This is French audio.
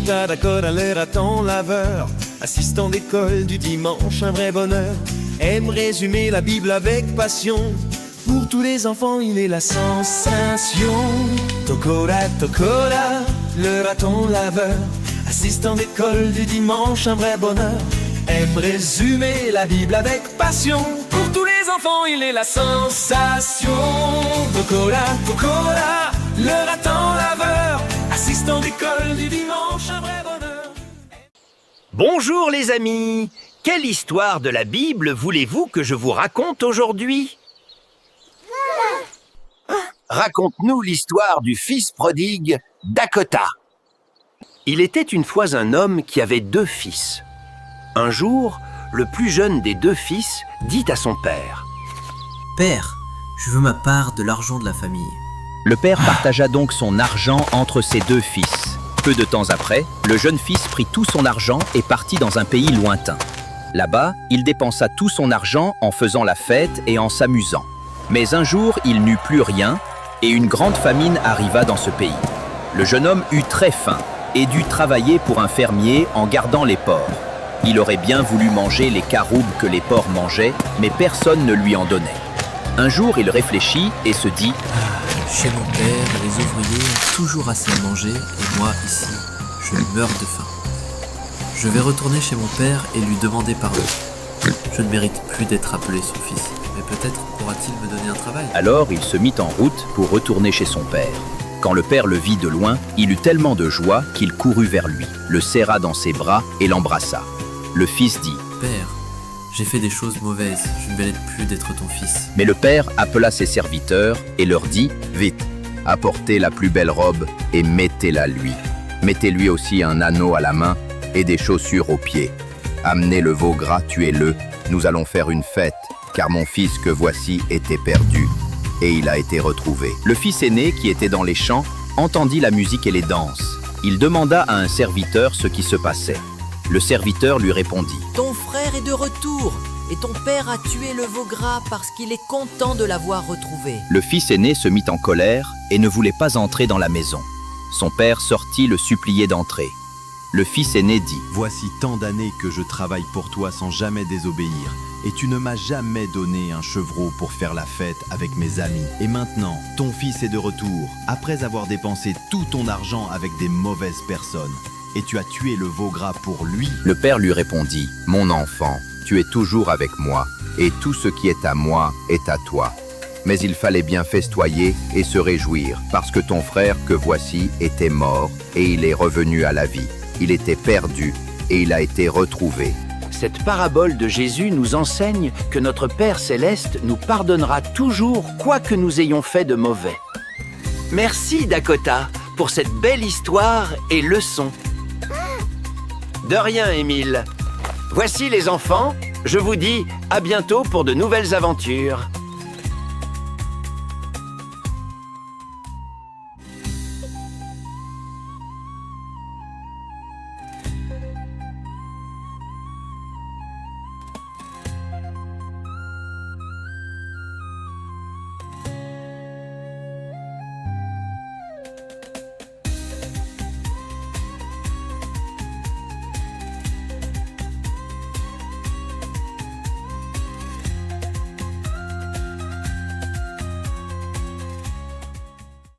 Dakota, Dakota, le raton laveur, assistant d'école du dimanche, un vrai bonheur, aime résumer la Bible avec passion. Pour tous les enfants, il est la sensation. Dakota, Dakota, le raton laveur, assistant d'école du dimanche, un vrai bonheur, aime résumer la Bible avec passion. Pour tous les enfants, il est la sensation. Dakota, Dakota, le raton laveur, assistant d'école du dimanche, un vrai bonheur. Bonjour les amis! Quelle histoire de la Bible voulez-vous que je vous raconte aujourd'hui? Raconte-nous l'histoire du fils prodigue, Dakota. Il était une fois un homme qui avait 2 fils. Un jour, le plus jeune des 2 fils dit à son père: « Père, je veux ma part de l'argent de la famille. » Le père partagea donc son argent entre ses 2 fils. Peu de temps après, le jeune fils prit tout son argent et partit dans un pays lointain. Là-bas, il dépensa tout son argent en faisant la fête et en s'amusant. Mais un jour, il n'eut plus rien et une grande famine arriva dans ce pays. Le jeune homme eut très faim et dut travailler pour un fermier en gardant les porcs. Il aurait bien voulu manger les caroubes que les porcs mangeaient, mais personne ne lui en donnait. Un jour, il réfléchit et se dit: « Chez mon père, les ouvriers ont toujours assez à manger et moi, ici, je meurs de faim. Je vais retourner chez mon père et lui demander pardon. Je ne mérite plus d'être appelé son fils, mais peut-être pourra-t-il me donner un travail. » Alors, il se mit en route pour retourner chez son père. Quand le père le vit de loin, il eut tellement de joie qu'il courut vers lui, le serra dans ses bras et l'embrassa. Le fils dit: « Père, j'ai fait des choses mauvaises, je ne mérite plus d'être ton fils. » Mais le père appela ses serviteurs et leur dit: « Vite, apportez la plus belle robe et mettez-la lui. Mettez-lui aussi un anneau à la main et des chaussures aux pieds. Amenez le veau gras, tuez-le, nous allons faire une fête, car mon fils que voici était perdu, et il a été retrouvé. » Le fils aîné, qui était dans les champs, entendit la musique et les danses. Il demanda à un serviteur ce qui se passait. Le serviteur lui répondit: « Ton frère est de retour, et ton père a tué le veau gras parce qu'il est content de l'avoir retrouvé. » Le fils aîné se mit en colère et ne voulait pas entrer dans la maison. Son père sortit le supplier d'entrer. Le fils aîné dit: « Voici tant d'années que je travaille pour toi sans jamais désobéir, et tu ne m'as jamais donné un chevreau pour faire la fête avec mes amis. Et maintenant, ton fils est de retour, après avoir dépensé tout ton argent avec des mauvaises personnes. Et tu as tué le veau gras pour lui. » Le père lui répondit: « Mon enfant, tu es toujours avec moi, et tout ce qui est à moi est à toi. Mais il fallait bien festoyer et se réjouir, parce que ton frère que voici était mort, et il est revenu à la vie. Il était perdu, et il a été retrouvé. » Cette parabole de Jésus nous enseigne que notre Père Céleste nous pardonnera toujours quoi que nous ayons fait de mauvais. Merci Dakota pour cette belle histoire et leçon. De rien, Émile. Voici les enfants, je vous dis à bientôt pour de nouvelles aventures.